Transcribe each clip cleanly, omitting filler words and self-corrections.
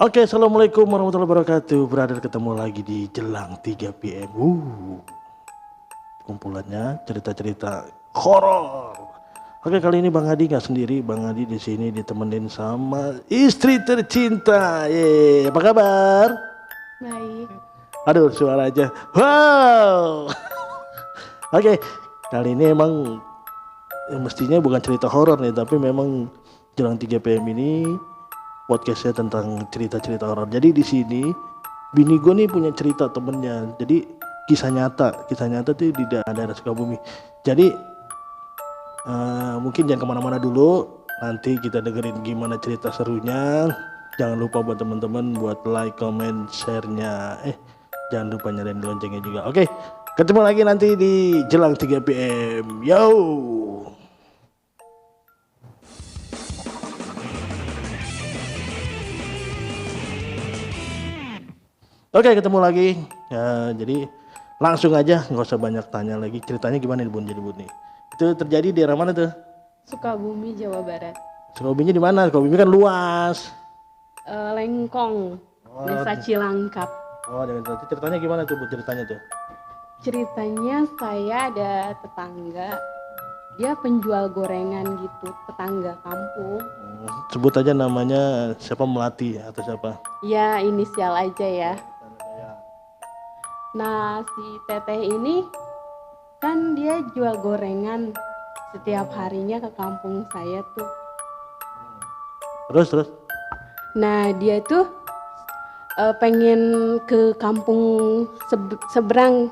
Oke, assalamualaikum warahmatullahi wabarakatuh. Brother, ketemu lagi di Jelang 3 PM. Kumpulannya cerita-cerita horor. Oke, kali ini Bang Adi nggak sendiri. Bang Adi di sini ditemenin sama istri tercinta. Apa kabar? Baik. Aduh, suara aja. Wow. Oke, kali ini emang mestinya bukan cerita horor nih, tapi memang Jelang 3 PM ini podcastnya tentang cerita-cerita horor. Jadi di sini bini gue nih punya cerita temennya. Jadi kisah nyata tuh di daerah Sukabumi. Jadi mungkin jangan kemana-mana dulu. Nanti kita dengerin gimana cerita serunya. Jangan lupa buat teman-teman buat like, comment, share-nya. Jangan lupa nyalain loncengnya juga. Oke, ketemu lagi nanti di Jelang 3 PM. Yo. Oke, ketemu lagi. Ya, jadi langsung aja, nggak usah banyak tanya lagi. Ceritanya gimana nih Bun? Jadi Bun nih. Itu terjadi di daerah mana tuh? Sukabumi, Jawa Barat. Sukabuminya di mana? Sukabumi kan luas. Lengkong, Desa Cilangkap. Oh, nanti ceritanya gimana tuh Bun? Ceritanya tuh? Ceritanya saya ada tetangga, dia penjual gorengan gitu, tetangga kampung. Sebut aja namanya siapa, Melati atau siapa? Ya, inisial aja ya. Nah, si teteh ini kan dia jual gorengan setiap harinya ke kampung saya tuh. Terus? Nah, dia tuh pengen ke kampung seberang,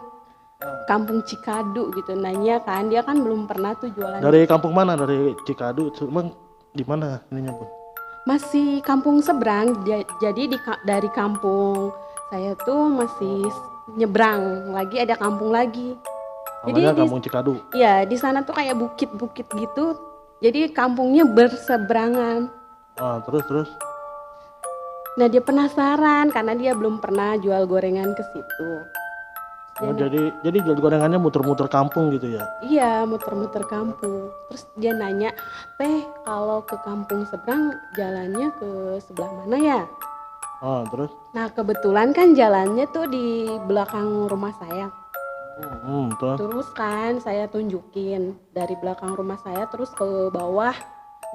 kampung Cikadu gitu. Nanya kan, dia kan belum pernah tuh jualan. Dari kampung mana? Dari Cikadu. Emang di mana ininya Bun? Masih kampung seberang. Jadi dari kampung saya tuh masih nyebrang lagi, ada kampung lagi. Namanya Jadi kampung Cikadu. Iya, di sana tuh kayak bukit-bukit gitu. Jadi kampungnya berseberangan. Terus? Nah, dia penasaran karena dia belum pernah jual gorengan ke situ. Oh, jadi jual gorengannya muter-muter kampung gitu ya? Iya, muter-muter kampung. Terus dia nanya, "Teh, kalau ke kampung seberang jalannya ke sebelah mana ya?" Terus? Nah, kebetulan kan jalannya tuh di belakang rumah saya. Terus kan saya tunjukin dari belakang rumah saya terus ke bawah.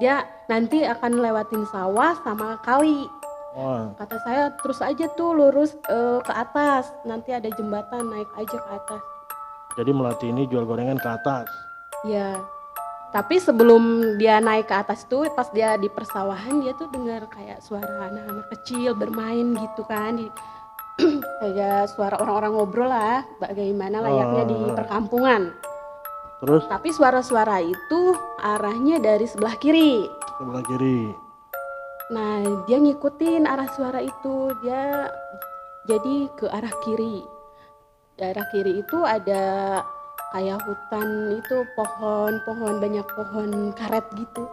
Dia nanti akan lewatin sawah sama kali. Kata saya terus aja tuh lurus ke atas, nanti ada jembatan, naik aja ke atas. Jadi Melati ini jual gorengan ke atas? Ya, tapi sebelum dia naik ke atas tuh pas dia di persawahan dia tuh dengar kayak suara anak-anak kecil bermain gitu kan, kayak suara orang-orang ngobrol lah, bagaimana layaknya di perkampungan. Terus? Tapi suara-suara itu arahnya dari sebelah kiri. Sebelah kiri. Nah, dia ngikutin arah suara itu, dia jadi ke arah kiri. Di arah kiri itu ada kayak hutan itu, pohon banyak pohon karet gitu.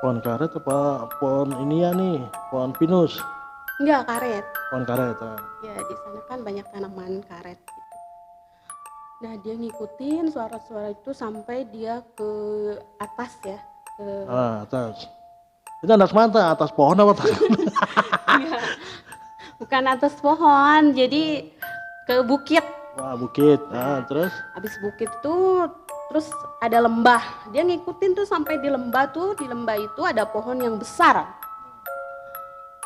Pohon karet apa pohon ini ya nih, pohon pinus? Enggak, karet. Pohon karet. Ya, di sana kan banyak tanaman karet gitu. Nah, dia ngikutin suara-suara itu sampai dia ke atas ya. Atas. Itu atas mata, atas pohon apa atas? Bukan atas pohon, jadi ke bukit. Wah, bukit. Terus? Habis bukit tuh terus ada lembah. Dia ngikutin tuh sampai di lembah tuh, di lembah itu ada pohon yang besar.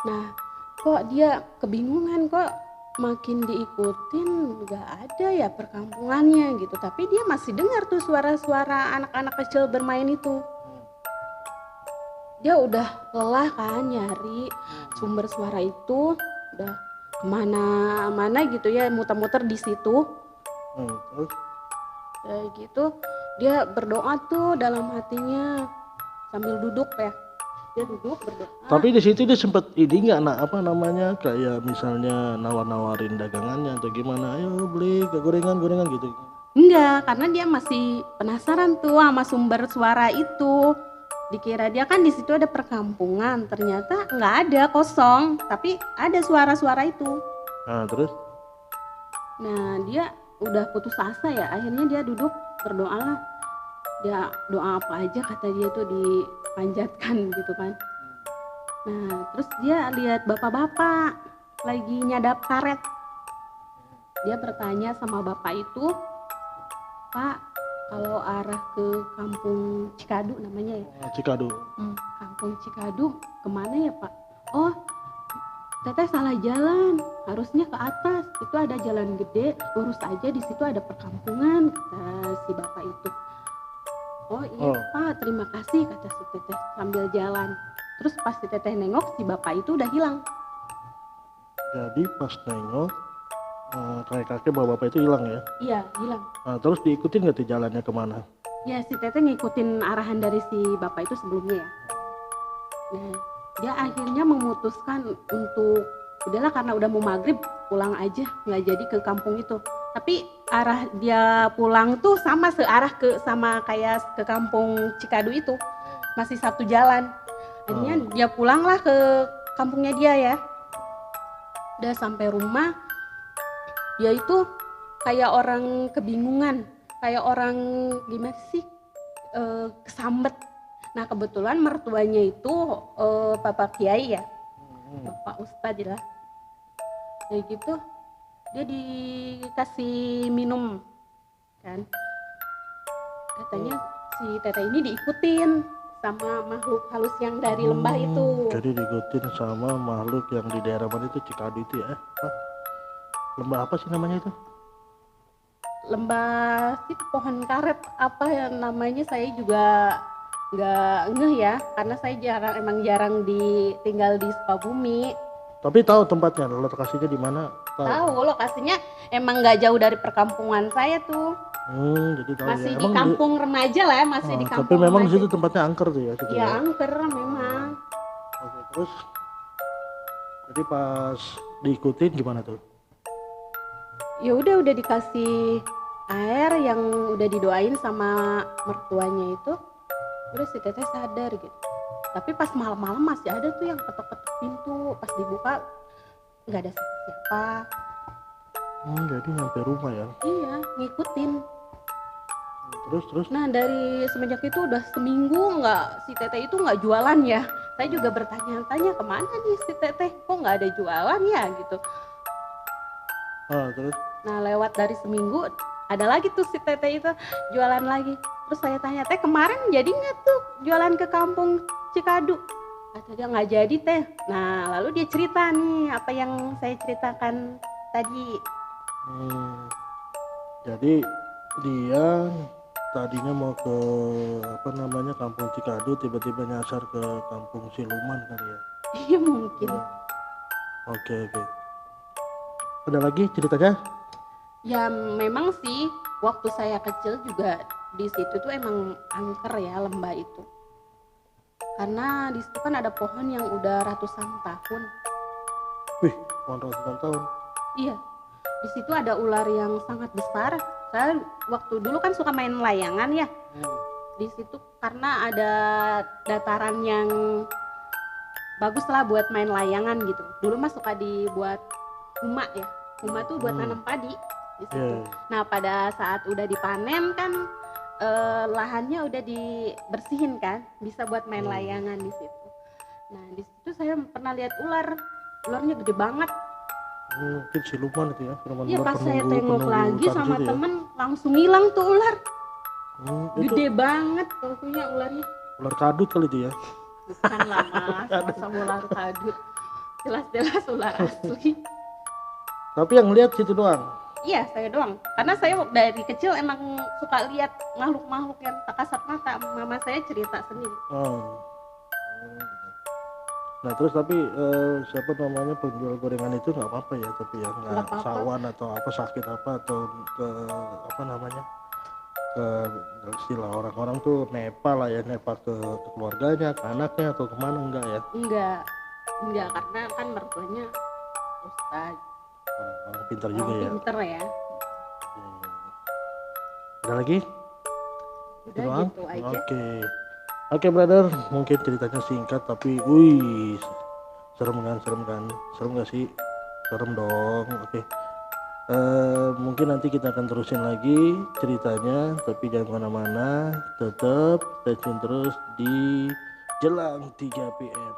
Nah, kok dia kebingungan, kok makin diikutin nggak ada ya perkampungannya gitu. Tapi dia masih dengar tuh suara-suara anak-anak kecil bermain itu. Dia udah lelah kan nyari sumber suara itu, udah kemana-mana gitu ya, muter-muter di situ. Terus? Kayak gitu dia berdoa tuh dalam hatinya sambil duduk ya, dia duduk berdoa. Tapi di situ dia sempet ini nggak, apa namanya, kayak misalnya nawar-nawarin dagangannya atau gimana? Ayo beli ke gorengan gitu. Enggak, karena dia masih penasaran tuh sama sumber suara itu. Dikira dia kan di situ ada perkampungan, ternyata nggak ada, kosong, tapi ada suara-suara itu. Terus? Nah, dia udah putus asa ya, akhirnya dia duduk berdoa lah. Dia doa apa aja kata dia tuh dipanjatkan gitu kan. Nah, terus dia lihat bapak-bapak lagi nyadap karet. Dia bertanya sama bapak itu, Pak, kalau arah ke kampung Cikadu namanya ya? Cikadu. Kampung Cikadu kemana ya Pak? Oh, Teteh salah jalan, harusnya ke atas. Itu ada jalan gede, lurus aja, di situ ada perkampungan, kata si bapak itu. Oh iya Pak, terima kasih, kata si Teteh sambil jalan. Terus pas si Teteh nengok, si bapak itu udah hilang. Jadi pas nengok, kakek bawa bapak itu hilang ya? Iya, hilang. Nah, terus diikutin nggak tuh jalannya kemana? Ya si Teteh ngikutin arahan dari si bapak itu sebelumnya ya. Nah, dia akhirnya memutuskan untuk udahlah karena udah mau maghrib pulang aja, nggak jadi ke kampung itu. Tapi arah dia pulang tuh sama searah sama kayak ke kampung Cikadu itu, masih satu jalan. Akhirnya dia pulanglah ke kampungnya dia ya. Udah sampai rumah, dia itu kayak orang kebingungan, kayak orang gimana sih, kesambet. Nah kebetulan mertuanya itu Bapak Kiai ya, Bapak Ustadz lah. Kayak gitu, dia dikasih minum kan. Katanya si Teteh ini diikutin sama makhluk halus yang dari lembah itu. Jadi diikutin sama makhluk yang di daerah mana itu, Cikadu itu ya? Lembah apa sih namanya itu? Lembah sih pohon karet apa ya namanya, saya juga nggak ngeh ya, karena saya emang jarang tinggal di Sukabumi. Tapi tahu tempatnya, lokasinya di mana? Tahu lokasinya, emang nggak jauh dari perkampungan saya tuh. Jadi tahu masih ya. Di kampung remaja lah ya, masih di kampung. Tapi memang remaja. di situ tempatnya angker tuh ya? Iya ya? Angker memang. Oke, terus jadi pas diikutin gimana tuh? Ya udah dikasih air yang udah didoain sama mertuanya itu, udah si Teteh sadar gitu. Tapi pas malam-malam masih ada tuh yang ketok-ketok pintu, pas dibuka nggak ada siapa. Jadi nyampe rumah ya? Iya, ngikutin. Terus? Nah dari semenjak itu udah seminggu si Teteh itu nggak jualan ya. Saya juga bertanya-tanya kemana nih si Teteh, kok nggak ada jualan ya gitu. Terus? Nah lewat dari seminggu ada lagi tuh si Teteh itu jualan lagi. Terus saya tanya, Teh kemarin jadi nggak tuh jualan ke kampung Cikadu? Kata dia nggak jadi Teh. Nah lalu dia cerita nih apa yang saya ceritakan tadi. Jadi dia tadinya mau ke kampung Cikadu, tiba-tiba nyasar ke kampung Siluman kali ya? Iya mungkin. Oke. Ada lagi ceritanya? Ya memang sih waktu saya kecil juga di situ tuh emang angker ya lembah itu. Karena di situ kan ada pohon yang udah ratusan tahun. Wih, pohon ratusan tahun? Iya. Di situ ada ular yang sangat besar. Saya waktu dulu kan suka main layangan ya. Di situ karena ada dataran yang bagus lah buat main layangan gitu. Dulu mah suka dibuat huma ya. Huma tuh buat nanam padi di situ. Nah pada saat udah dipanen kan lahannya udah dibersihin kan, bisa buat main layangan di situ. Nah di situ saya pernah lihat ularnya gede banget. Mungkin siluman itu ya? Iya pas saya tengok lagi sama temen langsung hilang tuh ular. Gede banget pokoknya ularnya. Ular kadut kali itu ya? Bukan lah mas, sama ular kadut. Jelas-jelas ular asli. Tapi yang lihat situ doang? Iya saya doang, karena saya dari kecil emang suka lihat makhluk-makhluk yang tak kasat mata. Mama saya cerita sendiri. Nah terus tapi siapa namanya penjual gorengan itu nggak apa-apa ya, tapi ya nggak sawan atau apa sakit apa atau ke istilah orang-orang tuh nepa lah ya, nepa ke keluarganya, ke anaknya atau kemana, enggak ya? Enggak karena kan mertuanya ustadz. Orang pintar juga ya. Pintar ya. Ada lagi? Udah gitu aja. Oke brother, mungkin ceritanya singkat tapi wih serem gak sih? Serem dong. Oke. Mungkin nanti kita akan terusin lagi ceritanya, tapi jangan kemana-mana, tetap stay tune terus di Jelang 3 PM.